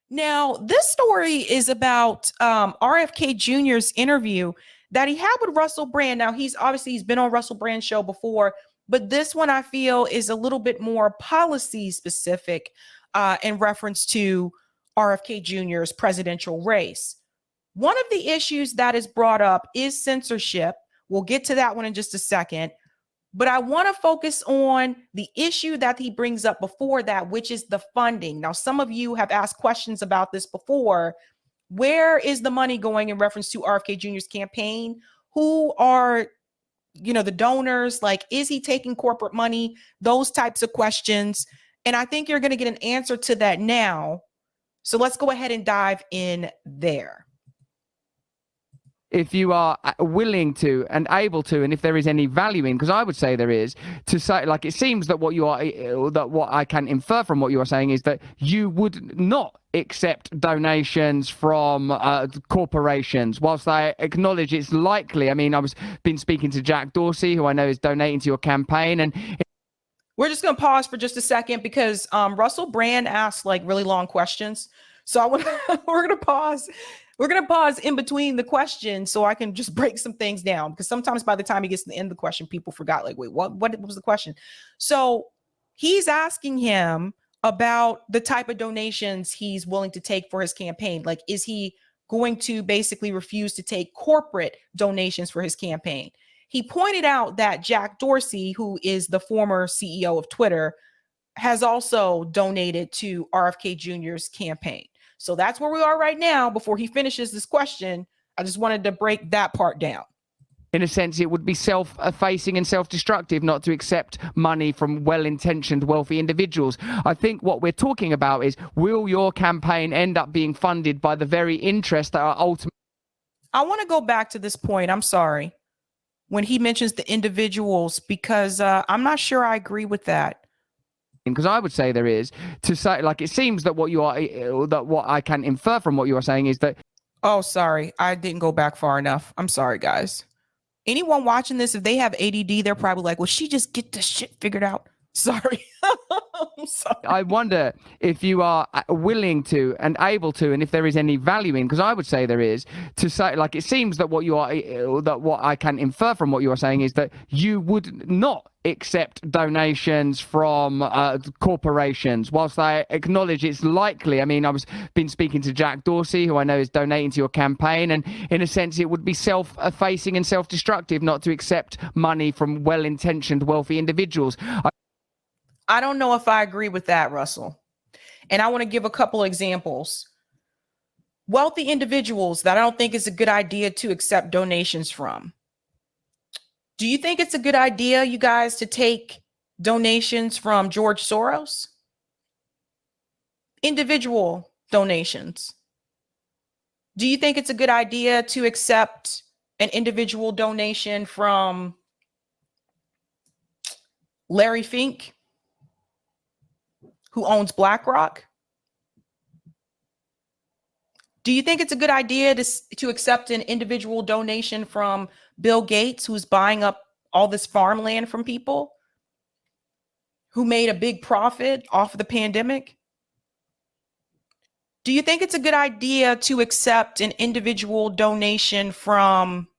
Now, this story is about RFK Jr.'s interview that he had with Russell Brand. Now, he's been on Russell Brand's show before, but this one I feel is a little bit more policy specific in reference to RFK Jr.'s presidential race. One of the issues that is brought up is censorship. We'll get to that one in just a second. But I want to focus on the issue that he brings up before that, which is the funding. Now, some of you have asked questions about this before. Where is the money going in reference to RFK Jr.'s campaign? Who are, the donors? Like, is he taking corporate money? Those types of questions. And I think you're going to get an answer to that now. So let's go ahead and dive in there. If you are willing to and able to, and if there is any value in, because I would say there is, to say, like, it seems that what I can infer from what you are saying is that you would not accept donations from corporations, whilst I acknowledge it's likely. I mean, been speaking to Jack Dorsey, who I know is donating to your campaign, and we're just going to pause for just a second because Russell Brand asked like really long questions. So we're going to pause. We're going to pause in between the questions so I can just break some things down, because sometimes by the time he gets to the end of the question, people forgot, like, wait, what was the question? So he's asking him about the type of donations he's willing to take for his campaign. Like, is he going to basically refuse to take corporate donations for his campaign? He pointed out that Jack Dorsey, who is the former CEO of Twitter, has also donated to RFK Jr.'s campaign. So that's where we are right now. Before he finishes this question, I just wanted to break that part down. In a sense, it would be self-effacing and self-destructive not to accept money from well-intentioned, wealthy individuals. I think what we're talking about is, will your campaign end up being funded by the very interests that are ultimately... I want to go back to this point. I'm sorry. When he mentions the individuals, because I'm not sure I agree with that. Because I would say there is, to say, like, it seems that what I can infer from what you are saying is that... Oh, sorry. I didn't go back far enough. I'm sorry, guys. Anyone watching this, if they have ADD, they're probably like, well, she just get this shit figured out. Sorry. I'm sorry. I wonder if you are willing to and able to, and if there is any value in, because I would say there is, to say, like, it seems that what I can infer from what you are saying is that you would not accept donations from corporations, whilst I acknowledge it's likely. I mean, been speaking to Jack Dorsey, who I know is donating to your campaign, and in a sense, it would be self-effacing and self-destructive not to accept money from well-intentioned, wealthy individuals. I don't know if I agree with that, Russell. And I want to give a couple of examples. Wealthy individuals that I don't think is a good idea to accept donations from. Do you think it's a good idea, you guys, to take donations from George Soros? Individual donations. Do you think it's a good idea to accept an individual donation from Larry Fink, who owns BlackRock? Do you think it's a good idea to accept an individual donation from Bill Gates, who's buying up all this farmland from people, who made a big profit off of the pandemic? Do you think it's a good idea to accept an individual donation from,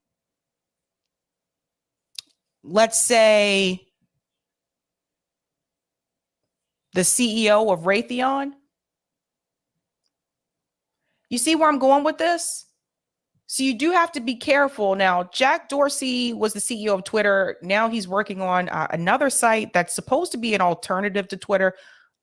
let's say, the CEO of Raytheon? You see where I'm going with this? So you do have to be careful. Now, Jack Dorsey was the CEO of Twitter. Now he's working on another site that's supposed to be an alternative to Twitter.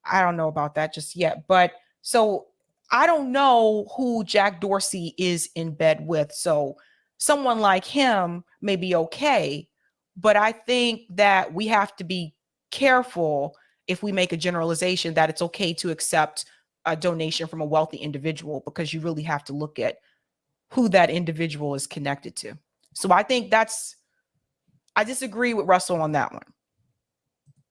I don't know about that just yet. But so I don't know who Jack Dorsey is in bed with. So someone like him may be okay. But I think that we have to be careful if we make a generalization that it's okay to accept a donation from a wealthy individual, because you really have to look at who that individual is connected to. So I think I disagree with Russell on that one.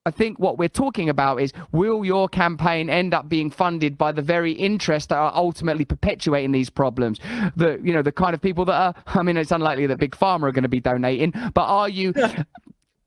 I think what we're talking about is, will your campaign end up being funded by the very interests that are ultimately perpetuating these problems? The kind of people that are, I mean, it's unlikely that Big Pharma are going to be donating, but are you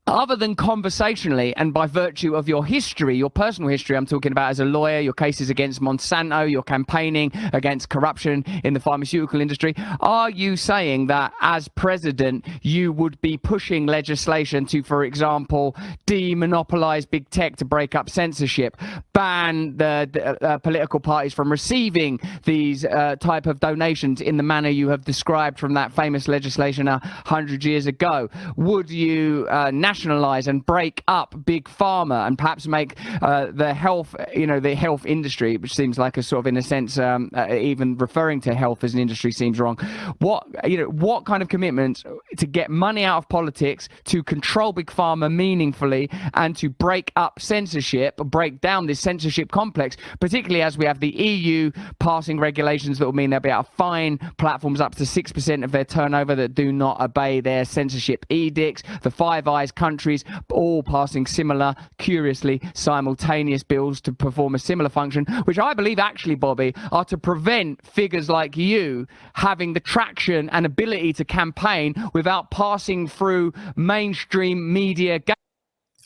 other than conversationally and by virtue of your history, your personal history, I'm talking about as a lawyer, your cases against Monsanto, your campaigning against corruption in the pharmaceutical industry, are you saying that as president, you would be pushing legislation to, for example, demonopolize big tech to break up censorship, ban the political parties from receiving these type of donations in the manner you have described from that famous legislation 100 years ago? Would you nationalize and break up big pharma and perhaps make the health industry, which seems like a sort of, in a sense, even referring to health as an industry seems wrong. What kind of commitments to get money out of politics, to control big pharma meaningfully, and to break up censorship, break down this censorship complex, particularly as we have the EU passing regulations that will mean they'll be able to fine platforms up to 6% of their turnover that do not obey their censorship edicts. The Five Eyes countries all passing similar, curiously simultaneous bills to perform a similar function, which I believe actually, Bobby, are to prevent figures like you having the traction and ability to campaign without passing through mainstream media.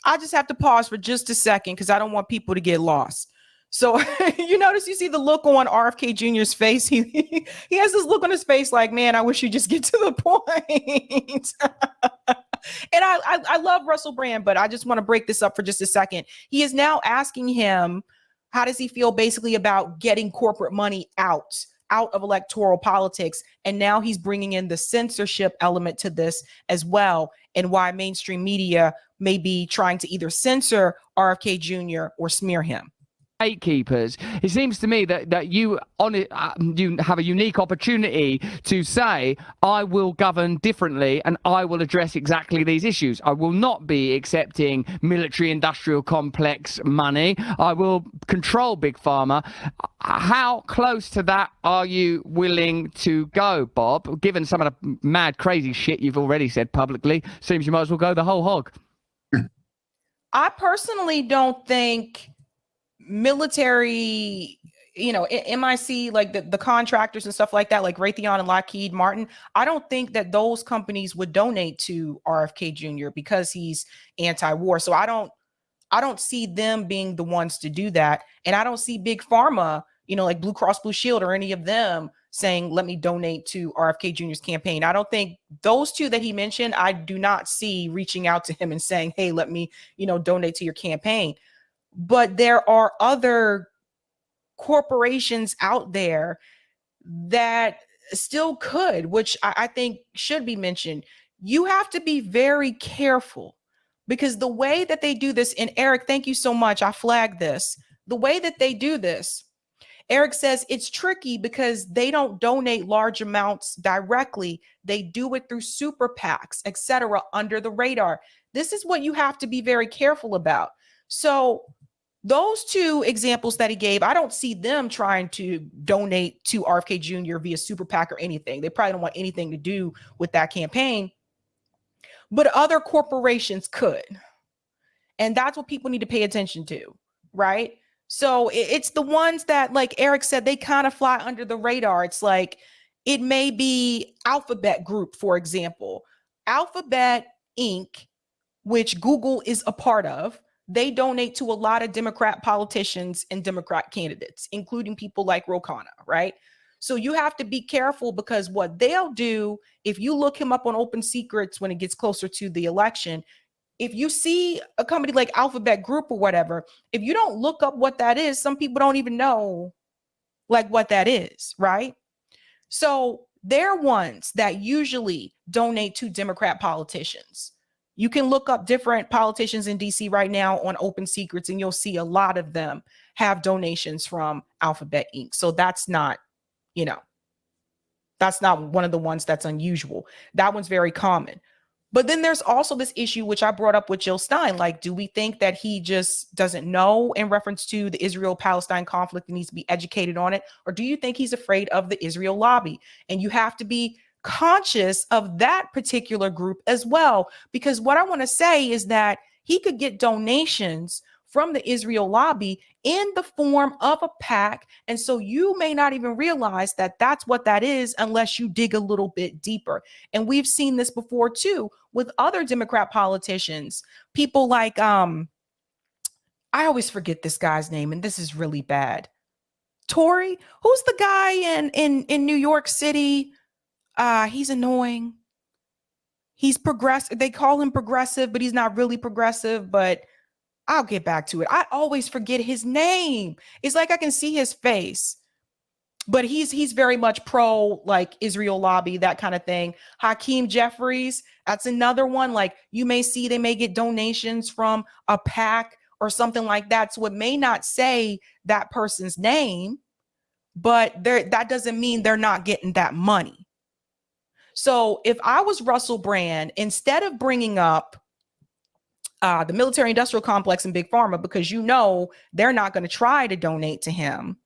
I just have to pause for just a second because I don't want people to get lost. So you see the look on RFK Jr.'s face. He has this look on his face like, man, I wish you just get to the point. And I love Russell Brand, but I just want to break this up for just a second. He is now asking him, how does he feel basically about getting corporate money out of electoral politics? And now he's bringing in the censorship element to this as well, and why mainstream media may be trying to either censor RFK Jr. or smear him. Gatekeepers. It seems to me that you have a unique opportunity to say, I will govern differently and I will address exactly these issues. I will not be accepting military industrial complex money. I will control big pharma. How close to that are you willing to go, Bob? Given some of the mad, crazy shit you've already said publicly, seems you might as well go the whole hog. I personally don't think military, MIC, like the contractors and stuff like that, like Raytheon and Lockheed Martin, I don't think that those companies would donate to RFK Jr. because he's anti-war. So I don't see them being the ones to do that. And I don't see big pharma, like Blue Cross Blue Shield or any of them saying, let me donate to RFK Jr.'s campaign. I don't think those two that he mentioned, I do not see reaching out to him and saying, hey, let me, donate to your campaign. But there are other corporations out there that still could, which I think should be mentioned. You have to be very careful because the way that they do this, and Eric, thank you so much. I flagged this. The way that they do this, Eric says it's tricky because they don't donate large amounts directly. They do it through super PACs, etc., under the radar. This is what you have to be very careful about. So those two examples that he gave, I don't see them trying to donate to RFK Jr. via super PAC or anything. They probably don't want anything to do with that campaign. But other corporations could. And that's what people need to pay attention to, right? So it's the ones that, like Eric said, they kind of fly under the radar. It's like, it may be Alphabet Group, for example. Alphabet Inc., which Google is a part of, they donate to a lot of Democrat politicians and Democrat candidates, including people like Ro Khanna, right? So you have to be careful because what they'll do, if you look him up on Open Secrets when it gets closer to the election, if you see a company like Alphabet Group or whatever, if you don't look up what that is, some people don't even know like what that is, right? So they're ones that usually donate to Democrat politicians. You can look up different politicians in DC right now on Open Secrets, and you'll see a lot of them have donations from Alphabet Inc. So that's not, that's not one of the ones that's unusual. That one's very common. But then there's also this issue, which I brought up with Jill Stein. Like, do we think that he just doesn't know in reference to the Israel-Palestine conflict and needs to be educated on it? Or do you think he's afraid of the Israel lobby? And you have to be conscious of that particular group as well, because what I want to say is that he could get donations from the Israel lobby in the form of a PAC. And so you may not even realize that that's what that is unless you dig a little bit deeper. And we've seen this before too with other Democrat politicians, people like, I always forget this guy's name, and this is really bad. Tory, who's the guy in New York City? He's annoying. He's progressive. They call him progressive, but he's not really progressive, but I'll get back to it. I always forget his name. It's like I can see his face, but he's very much pro like Israel lobby, that kind of thing. Hakeem Jeffries, that's another one. Like you may see they may get donations from a PAC or something like that. So it may not say that person's name, but that doesn't mean they're not getting that money. So if I was Russell Brand, instead of bringing up the military industrial complex and big pharma, because they're not going to try to donate to him,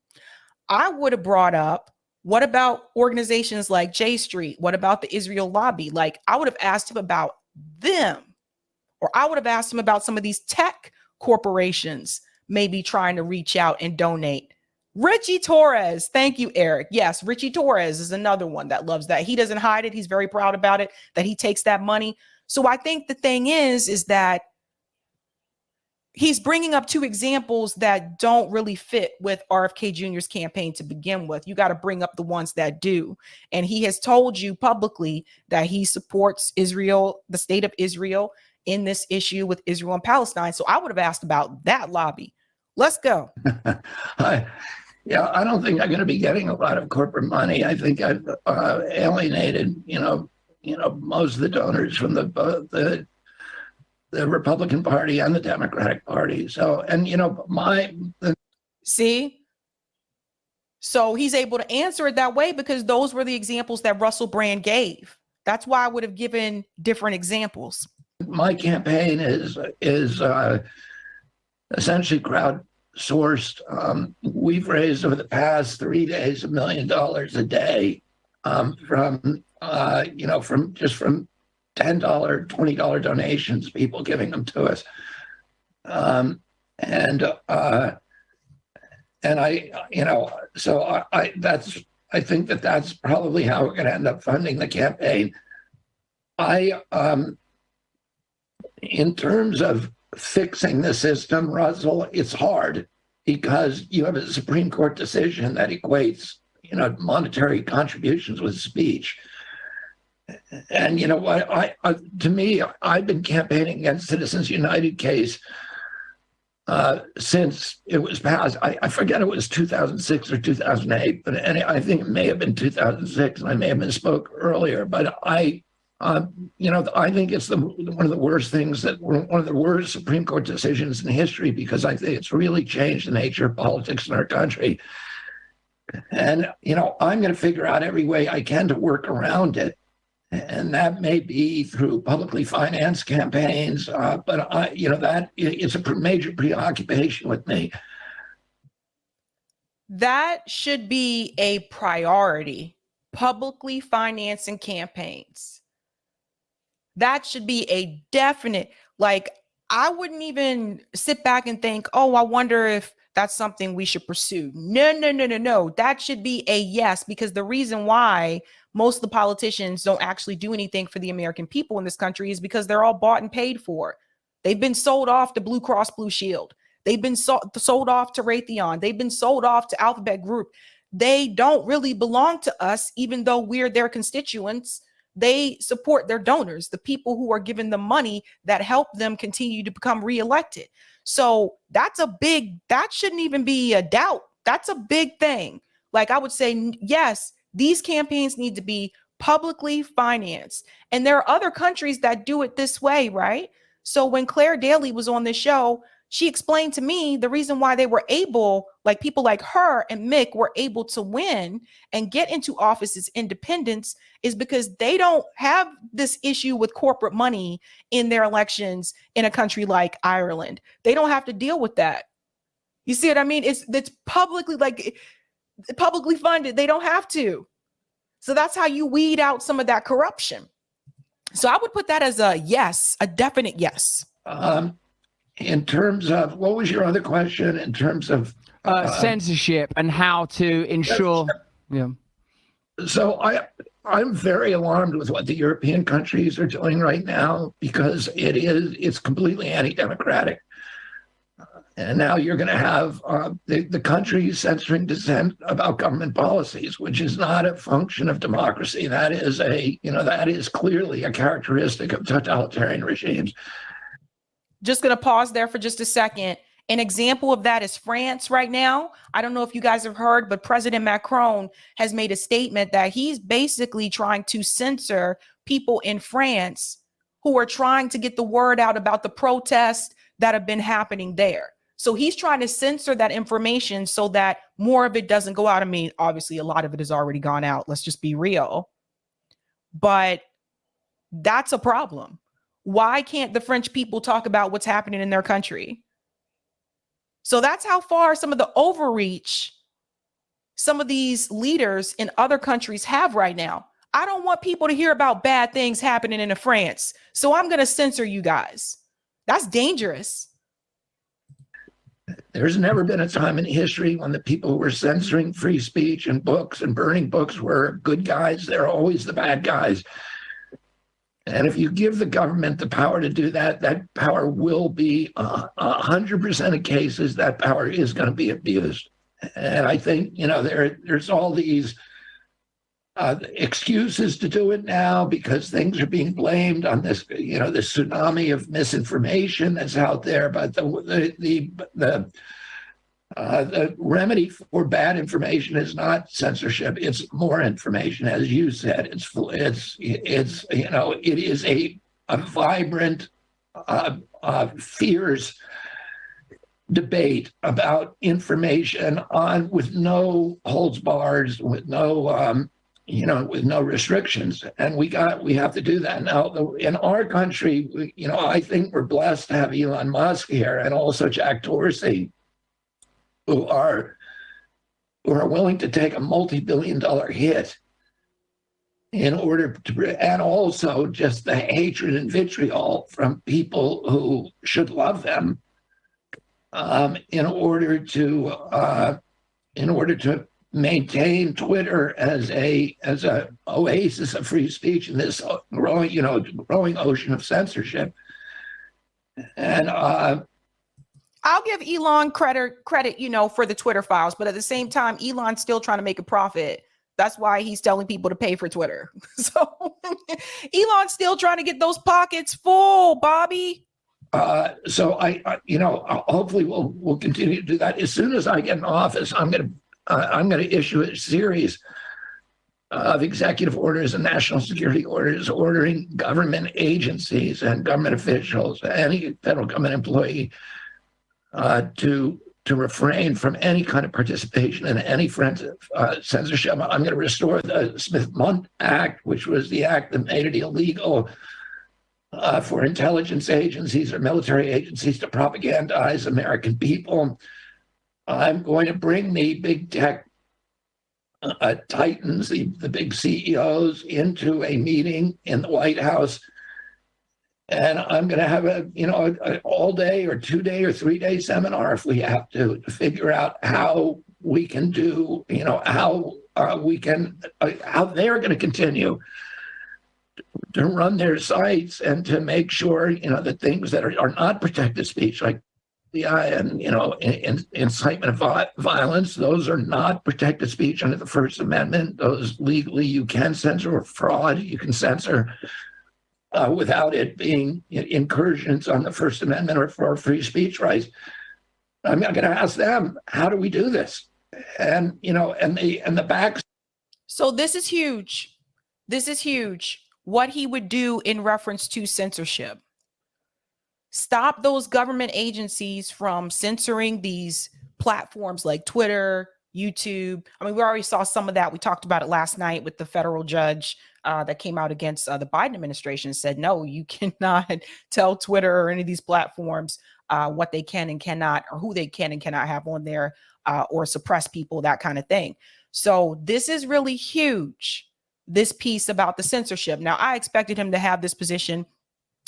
I would have brought up, what about organizations like J Street? What about the Israel lobby? Like I would have asked him about them, or I would have asked him about some of these tech corporations maybe trying to reach out and donate. Richie Torres. Thank you, Eric. Yes, Richie Torres is another one that loves that. He doesn't hide it. He's very proud about it, that he takes that money. So I think the thing is that he's bringing up two examples that don't really fit with RFK Jr.'s campaign to begin with. You got to bring up the ones that do. And he has told you publicly that he supports Israel, the state of Israel, in this issue with Israel and Palestine. So I would have asked about that lobby. Let's go. Yeah, I don't think I'm going to be getting a lot of corporate money. I think I've alienated, most of the donors from the Republican Party and the Democratic Party. So, and see, so he's able to answer it that way because those were the examples that Russell Brand gave. That's why I would have given different examples. My campaign is essentially crowdsourced. We've raised over the past 3 days $1 million a day from $10, $20 donations, people giving them to us. I think that's probably how we're going to end up funding the campaign. In terms of fixing the system, Russell, it's hard because you have a Supreme Court decision that equates, monetary contributions with speech. And you know what? To me, I've been campaigning against Citizens United case since it was passed. I forget it was 2006 or 2008, but I think it may have been 2006, and I may have misspoke earlier. But I think it's one of the worst Supreme Court decisions in history, because I think it's really changed the nature of politics in our country. And, I'm going to figure out every way I can to work around it. And that may be through publicly financed campaigns, but that it's a major preoccupation with me. That should be a priority, publicly financing campaigns. That should be a definite, I wouldn't even sit back and think, oh, I wonder if that's something we should pursue. No. That should be a yes, because the reason why most of the politicians don't actually do anything for the American people in this country is because they're all bought and paid for. They've been sold off to Blue Cross Blue Shield. They've been sold off to Raytheon. They've been sold off to Alphabet Group. They don't really belong to us, even though we're their constituents. They support their donors, the people who are giving them money that help them continue to become reelected. So that shouldn't even be a doubt. That's a big thing. I would say, yes, these campaigns need to be publicly financed. And there are other countries that do it this way, right? So when Claire Daly was on this show, she explained to me the reason why they were able, people like her and Mick were able to win and get into office as independents, is because they don't have this issue with corporate money in their elections in a country like Ireland. They don't have to deal with that. You see what I mean? It's publicly funded. They don't have to. So that's how you weed out some of that corruption. So I would put that as a yes, a definite yes. in terms of, what was your other question in terms of censorship and how to ensure? Yeah. So I'm very alarmed with what the European countries are doing right now, because it's completely anti-democratic. And now you're going to have the countries censoring dissent about government policies, which is not a function of democracy. That is clearly a characteristic of totalitarian regimes. Just going to pause there for just a second. An example of that is France right now. I don't know if you guys have heard, but President Macron has made a statement that he's basically trying to censor people in France who are trying to get the word out about the protests that have been happening there. So he's trying to censor that information so that more of it doesn't go out. I mean, obviously, a lot of it has already gone out. Let's just be real. But that's a problem. Why can't the French people talk about what's happening in their country? So that's how far some of the overreach some of these leaders in other countries have right now. I don't want people to hear about bad things happening in France, so I'm going to censor you guys. That's dangerous. There's never been a time in history when the people who were censoring free speech and books and burning books were good guys. They're always the bad guys. And if you give the government the power to do that, that power will be 100% of cases, that power is going to be abused. And I think, there's all these excuses to do it now because things are being blamed on this, this tsunami of misinformation that's out there. But the remedy for bad information is not censorship; it's more information, as you said. It is a vibrant, fierce debate about information with no holds bars, with no with no restrictions, and we have to do that now. In our country, I think we're blessed to have Elon Musk here, and also Jack Dorsey, who are willing to take a multi-billion-dollar hit in order to, and also just the hatred and vitriol from people who should love them, in order to maintain Twitter as a oasis of free speech in this growing ocean of censorship. And I'll give Elon credit, for the Twitter files, but at the same time, Elon's still trying to make a profit. That's why he's telling people to pay for Twitter. So Elon's still trying to get those pockets full, Bobby. So I hopefully we'll continue to do that. As soon as I get in office, I'm going to issue a series of executive orders and national security orders ordering government agencies and government officials, any federal government employee, to refrain from any kind of participation in any friends of censorship. I'm going to restore the Smith-Mundt Act, which was the act that made it illegal for intelligence agencies or military agencies to propagandize American people. I'm going to bring the big tech titans, the big CEOs, into a meeting in the White House, and I'm going to have an all-day or 2-day or 3-day seminar if we have to figure out how we can do, how they're going to continue to run their sites and to make sure, that things that are not protected speech, like and incitement of violence, those are not protected speech under the First Amendment. Those legally you can censor, or fraud you can censor without it being incursions on the First Amendment or for free speech rights. I'm going to ask them, how do we do this? And the backs. So this is huge. This is huge. What he would do in reference to censorship. Stop those government agencies from censoring these platforms like Twitter, YouTube. I mean, we already saw some of that. We talked about it last night with the federal judge that came out against the Biden administration, said, no, you cannot tell Twitter or any of these platforms what they can and cannot, or who they can and cannot have on there, or suppress people, that kind of thing. So this is really huge, this piece about the censorship. Now, I expected him to have this position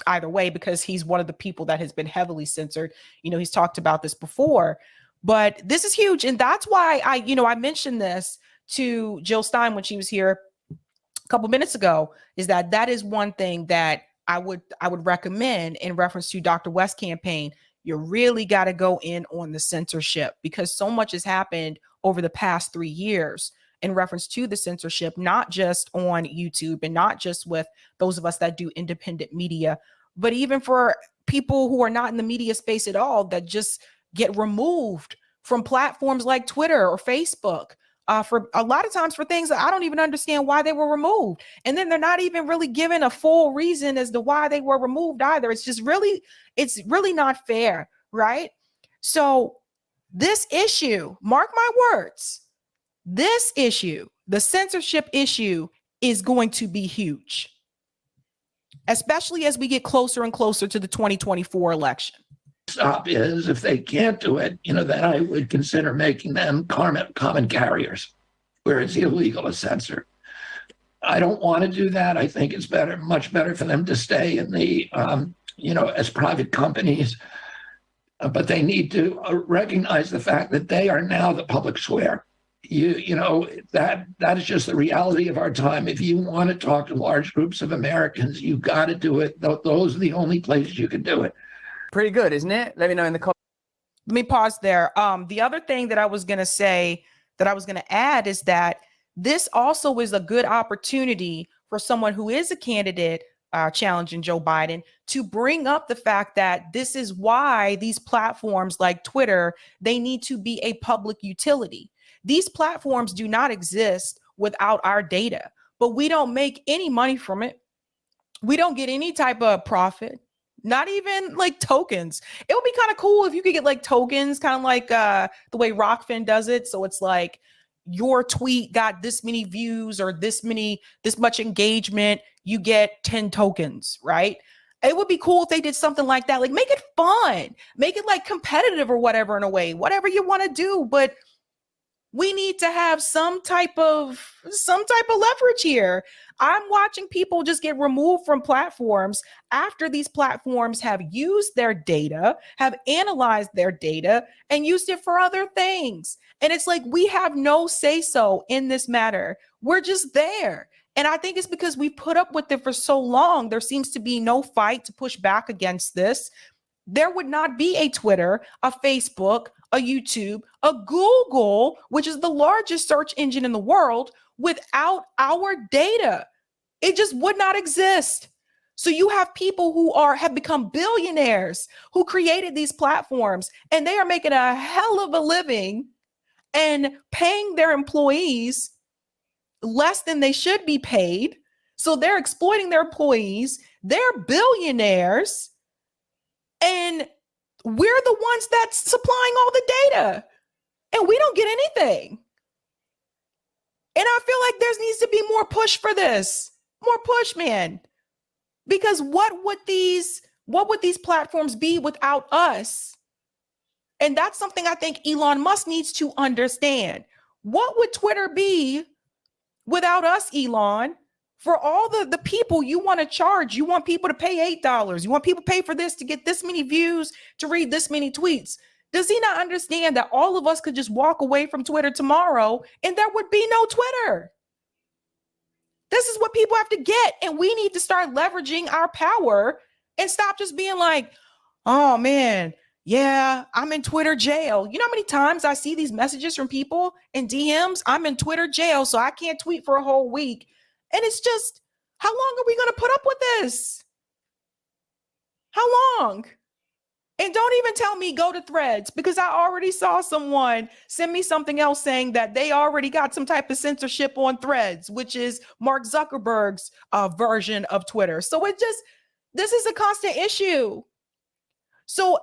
either way, because he's one of the people that has been heavily censored. You know, he's talked about this before, but this is huge. And that's why I mentioned this to Jill Stein when she was here a couple minutes ago, is that is one thing that I would recommend in reference to Dr. West's campaign. You really got to go in on the censorship, because so much has happened over the past 3 years in reference to the censorship, not just on YouTube and not just with those of us that do independent media, but even for people who are not in the media space at all, that just get removed from platforms like Twitter or Facebook. For a lot of times for things that I don't even understand why they were removed. And then they're not even really given a full reason as to why they were removed either. It's really not fair, right? So this issue, mark my words, this issue, the censorship issue, is going to be huge, especially as we get closer and closer to the 2024 election. Stop is, if they can't do it, then I would consider making them common carriers, where it's illegal to censor. I don't want to do that. I think it's much better for them to stay in the, as private companies. But they need to recognize the fact that they are now the public square. That is just the reality of our time. If you want to talk to large groups of Americans, you got to do it. Those are the only places you can do it. Pretty good, isn't it? Let me know in the comments. Let me pause there. The other thing that I was going to say, that I was going to add, is that this also is a good opportunity for someone who is a candidate challenging Joe Biden to bring up the fact that this is why these platforms like Twitter, they need to be a public utility. These platforms do not exist without our data, but we don't make any money from it. We don't get any type of profit. Not even like tokens. It would be kind of cool if you could get like tokens, kind of like the way Rockfin does it. So it's like your tweet got this many views or this much engagement, you get 10 tokens, right? It would be cool if they did something like that. Like, make it fun, make it like competitive or whatever, in a way, whatever you want to do. But we need to have some type of leverage here. I'm watching people just get removed from platforms after these platforms have used their data, have analyzed their data, and used it for other things. And it's like, we have no say-so in this matter. We're just there. And I think it's because we put up with it for so long. There seems to be no fight to push back against this. There would not be a Twitter, a Facebook, a YouTube, a Google, which is the largest search engine in the world, without our data. It just would not exist. So you have people who have become billionaires, who created these platforms, and they are making a hell of a living and paying their employees less than they should be paid. So they're exploiting their employees. They're billionaires. And we're the ones that's supplying all the data, and we don't get anything. And I feel like there needs to be more push for this, more push, man. Because what would these platforms be without us? And that's something I think Elon Musk needs to understand. What would Twitter be without us, Elon? For all the people you want to charge, you want people to pay $8. You want people to pay for this to get this many views, to read this many tweets. Does he not understand that all of us could just walk away from Twitter tomorrow and there would be no Twitter? This is what people have to get. And we need to start leveraging our power and stop just being like, oh man, yeah, I'm in Twitter jail. You know how many times I see these messages from people in DMs? I'm in Twitter jail, so I can't tweet for a whole week. And it's just, how long are we going to put up with this? How long? And don't even tell me go to Threads, because I already saw someone send me something else saying that they already got some type of censorship on Threads, which is Mark Zuckerberg's version of Twitter. So this is a constant issue. So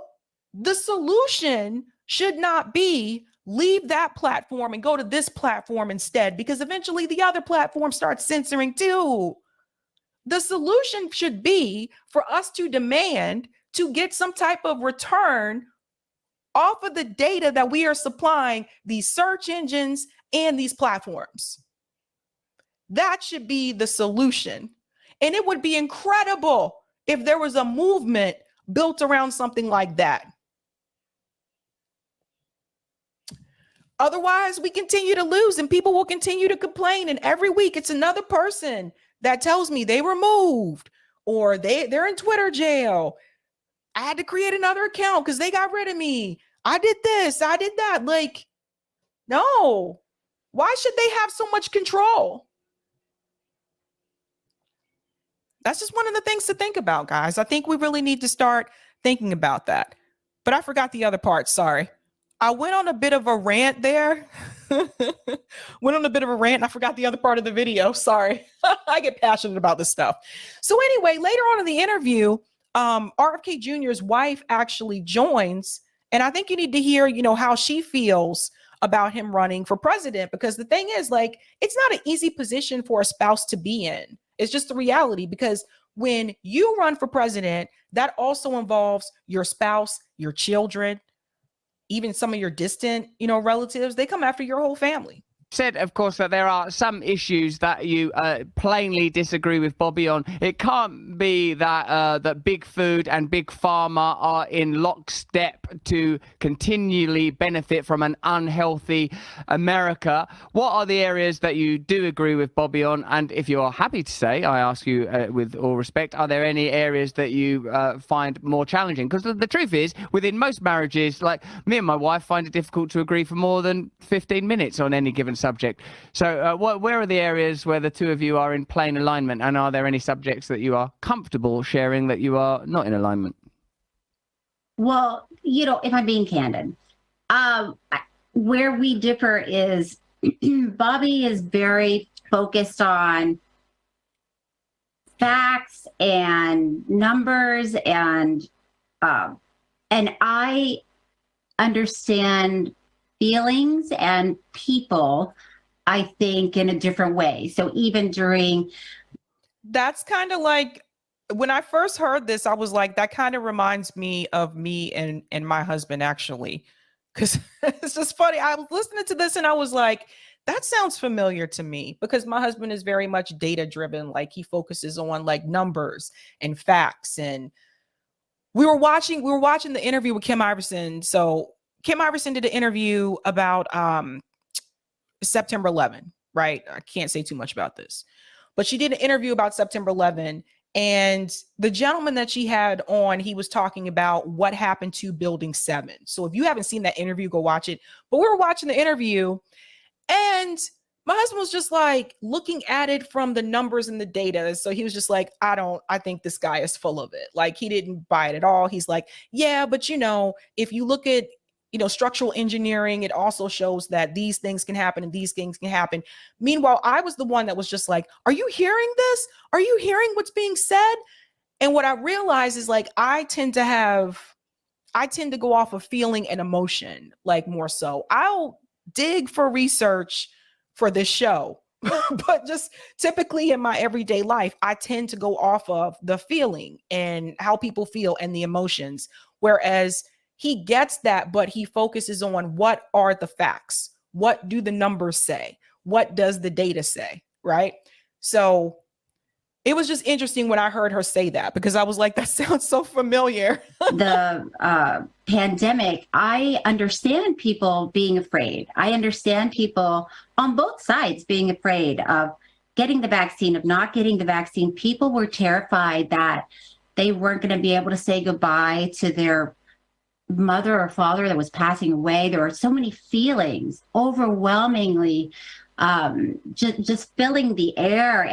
the solution should not be leave that platform and go to this platform instead, because eventually the other platform starts censoring too. The solution should be for us to demand to get some type of return off of the data that we are supplying these search engines and these platforms. That should be the solution. And it would be incredible if there was a movement built around something like that. Otherwise, we continue to lose and people will continue to complain. And every week it's another person that tells me they were moved or they're in Twitter jail. I had to create another account because they got rid of me. I did this, I did that. Like, no. Why should they have so much control? That's just one of the things to think about, guys. I think we really need to start thinking about that. But I forgot the other part. Sorry. I went on a bit of a rant there. Went on a bit of a rant. And I forgot the other part of the video. Sorry. I get passionate about this stuff. So anyway, later on in the interview, RFK Jr.'s wife actually joins. And I think you need to hear, how she feels about him running for president, because the thing is, like, it's not an easy position for a spouse to be in. It's just the reality, because when you run for president, that also involves your spouse, your children, even some of your distant, relatives. They come after your whole family. Said, of course, that there are some issues that you plainly disagree with Bobby on. It can't be that that big food and big pharma are in lockstep to continually benefit from an unhealthy America. What are the areas that you do agree with Bobby on? And if you are happy to say, I ask you with all respect, are there any areas that you find more challenging? Because the truth is, within most marriages, like me and my wife find it difficult to agree for more than 15 minutes on any given subject. So where are the areas where the two of you are in plain alignment, and are there any subjects that you are comfortable sharing that you are not in alignment? Well, if I'm being candid, where we differ is Bobby is very focused on facts and numbers, and I understand feelings and people, I think, in a different way. So even during... That's kind of like, when I first heard this, I was like, that kind of reminds me of me and my husband, actually. Because it's just funny. I was listening to this and I was like, that sounds familiar to me, because my husband is very much data driven. Like, he focuses on like numbers and facts. And we were watching the interview with Kim Iverson. So Kim Iverson did an interview about September 11, right? I can't say too much about this, but she did an interview about September 11. And the gentleman that she had on, he was talking about what happened to Building 7. So if you haven't seen that interview, go watch it. But we were watching the interview and my husband was just like looking at it from the numbers and the data. So he was just like, I think this guy is full of it. Like, he didn't buy it at all. He's like, yeah, but if you look at structural engineering, it also shows that these things can happen and these things can happen. Meanwhile, I was the one that was just like, are you hearing this? Are you hearing what's being said? And what I realized is, like, I tend to go off of feeling and emotion, like, more so. I'll dig for research for this show, but just typically in my everyday life, I tend to go off of the feeling and how people feel and the emotions. Whereas he gets that, but he focuses on what are the facts? What do the numbers say? What does the data say? Right? So it was just interesting when I heard her say that, because I was like, that sounds so familiar. The pandemic, I understand people being afraid. I understand people on both sides being afraid of getting the vaccine, of not getting the vaccine. People were terrified that they weren't going to be able to say goodbye to their mother or father that was passing away. There were so many feelings, overwhelmingly, just filling the air,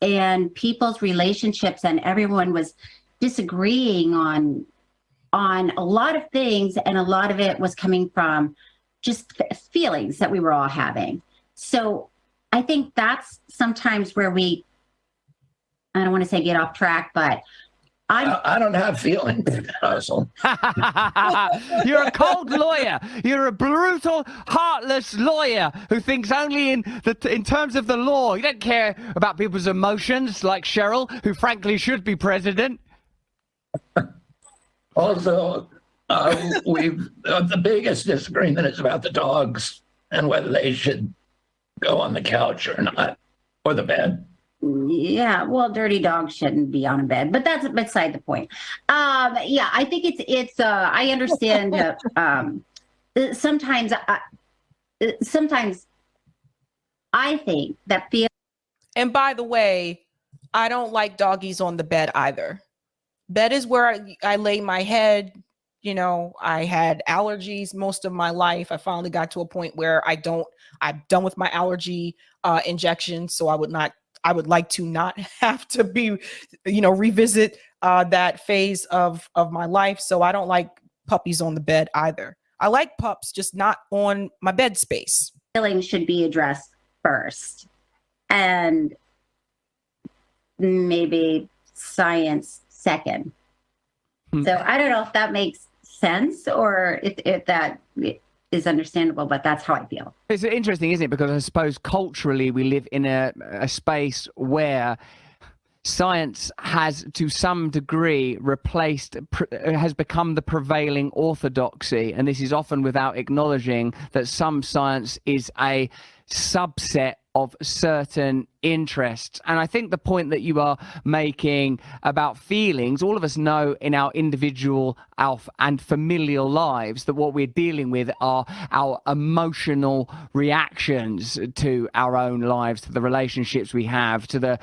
and people's relationships, and everyone was disagreeing on a lot of things, and a lot of it was coming from just feelings that we were all having. So I think that's sometimes where I don't want to say get off track, but I don't have feelings, Russell. You're a cold lawyer. You're a brutal, heartless lawyer who thinks only in terms of the law. You don't care about people's emotions, like Cheryl, who frankly should be president. Also, the biggest disagreement is about the dogs and whether they should go on the couch or not, or the bed. Yeah, well, dirty dogs shouldn't be on a bed, but that's beside the point. Yeah, I think it's I understand sometimes sometimes I think that feel. And by the way, I don't like doggies on the bed either. Bed is where I lay my head. You know, I had allergies most of my life. I finally got to a point where I'm done with my allergy injections. So I would like to not have to be, revisit that phase of my life. So I don't like puppies on the bed either. I like pups, just not on my bed space. Feelings should be addressed first, and maybe science second. So I don't know if that makes sense or if that is understandable, but that's how I feel. It's interesting, isn't it? Because I suppose culturally we live in a space where science has, to some degree, has become the prevailing orthodoxy. And this is often without acknowledging that some science is a subset of certain interests. And I think the point that you are making about feelings, all of us know in our individual and familial lives that what we're dealing with are our emotional reactions to our own lives, to the relationships we have, to the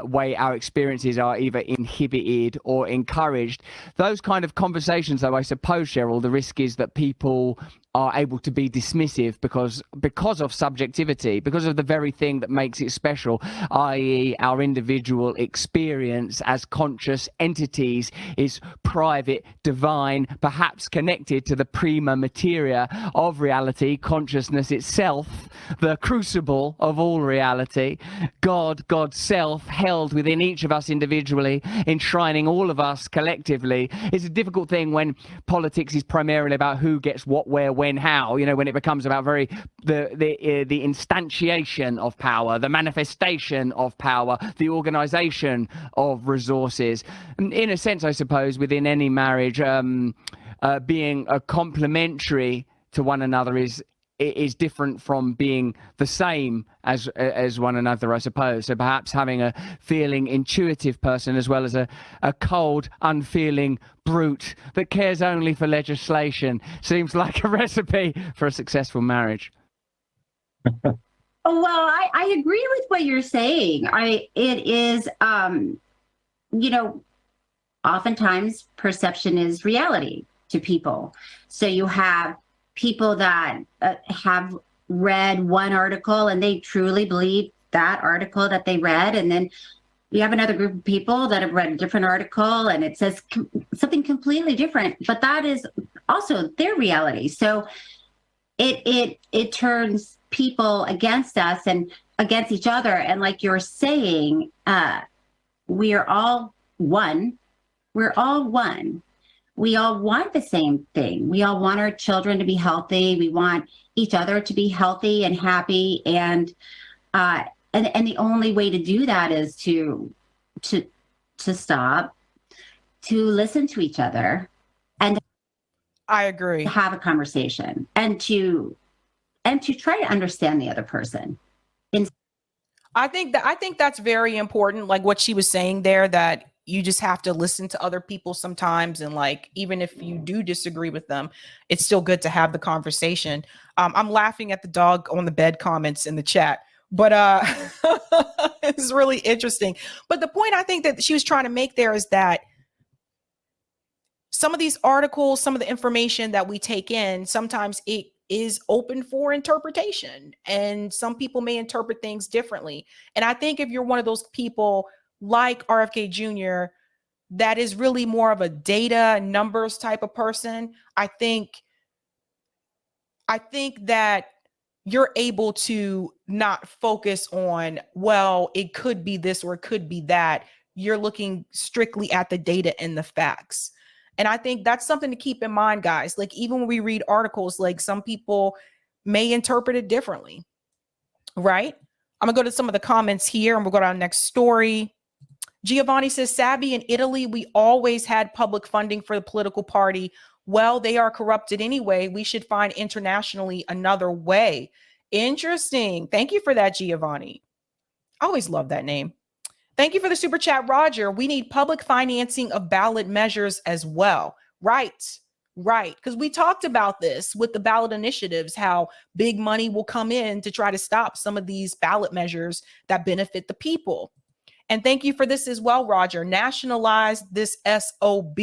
way our experiences are either inhibited or encouraged. Those kind of conversations, though, I suppose, Cheryl, the risk is that people are able to be dismissive because of subjectivity, because of the very thing that makes it special, i.e. our individual experience as conscious entities is private, divine, perhaps connected to the prima materia of reality, consciousness itself, the crucible of all reality, God's self held within each of us individually, enshrining all of us collectively. It's a difficult thing when politics is primarily about who gets what, where, when, how, when it becomes about the instantiation of power, the manifestation of power, the organization of resources. In a sense, I suppose, within any marriage, being complementary to one another is different from being the same as one another, I suppose. So perhaps having a feeling intuitive person as well as a cold, unfeeling brute that cares only for legislation seems like a recipe for a successful marriage. Oh, well, I agree with what you're saying. It is, oftentimes perception is reality to people. So you have people that have read one article and they truly believe that article that they read. And then you have another group of people that have read a different article and it says something completely different, but that is also their reality. So it turns people against us and against each other. And like you're saying, we are all one. We're all one. We all want the same thing. We all want our children to be healthy. We want each other to be healthy and happy. And the only way to do that is to stop, to listen to each other, and I agree. to have a conversation and to try to understand the other person. I think that's very important. Like what she was saying there, that you just have to listen to other people sometimes. And like, even if you do disagree with them, it's still good to have the conversation. I'm laughing at the dog on the bed comments in the chat, but it's really interesting. But the point I think that she was trying to make there is that some of these articles, some of the information that we take in, sometimes it is open for interpretation, and some people may interpret things differently. And I think if you're one of those people like RFK Jr., that is really more of a data numbers type of person, I think that you're able to not focus on, well, it could be this or it could be that. You're looking strictly at the data and the facts. And I think that's something to keep in mind, guys. Like, even when we read articles, like, some people may interpret it differently, right? I'm gonna go to some of the comments here and we'll go to our next story. Giovanni says, Sabby, in Italy, we always had public funding for the political party. Well, they are corrupted anyway. We should find internationally another way. Interesting. Thank you for that, Giovanni. I always love that name. Thank you for the super chat, Roger. We need public financing of ballot measures as well. Right. Because we talked about this with the ballot initiatives, how big money will come in to try to stop some of these ballot measures that benefit the people. And thank you for this as well, Roger. Nationalize this SOB,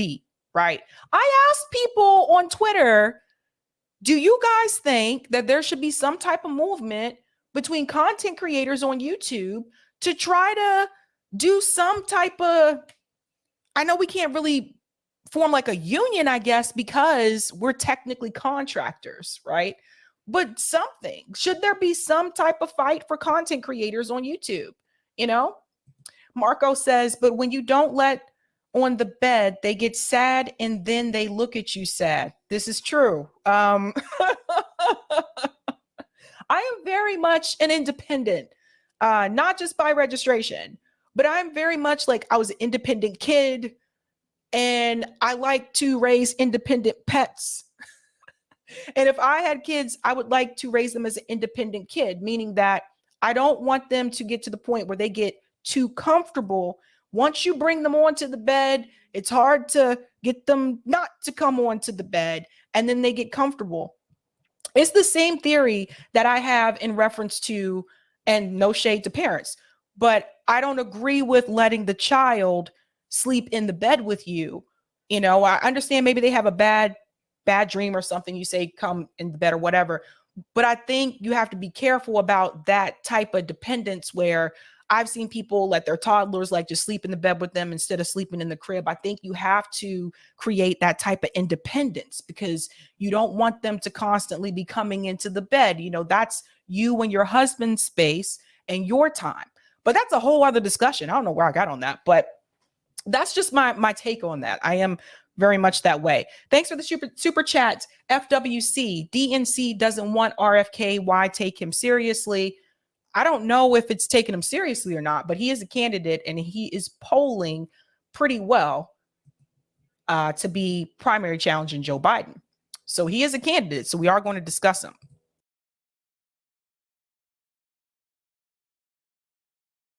right? I asked people on Twitter, do you guys think that there should be some type of movement between content creators on YouTube to try to do some type of, I know we can't really form like a union, I guess, because we're technically contractors, right? But something, should there be some type of fight for content creators on YouTube? You know, Marco says, but when you don't let on the bed, they get sad and then they look at you sad. This is true. I am very much an independent, not just by registration, but I'm very much like I was an independent kid and I like to raise independent pets. And if I had kids, I would like to raise them as an independent kid, meaning that I don't want them to get to the point where they get too comfortable. Once you bring them onto the bed, it's hard to get them not to come onto the bed, and then they get comfortable. It's the same theory that I have in reference to, and no shade to parents, but I don't agree with letting the child sleep in the bed with you. You know, I understand maybe they have a bad dream or something. You say, come in the bed or whatever. But I think you have to be careful about that type of dependence where I've seen people let their toddlers like just sleep in the bed with them instead of sleeping in the crib. I think you have to create that type of independence because you don't want them to constantly be coming into the bed. You know, that's you and your husband's space and your time. But that's a whole other discussion. I don't know where I got on that, but that's just my take on that. I am very much that way. Thanks for the super chat. FWC, DNC doesn't want RFK. Why take him seriously? I don't know if it's taking him seriously or not, but he is a candidate and he is polling pretty well to be primary challenging Joe Biden. So he is a candidate. So we are going to discuss him.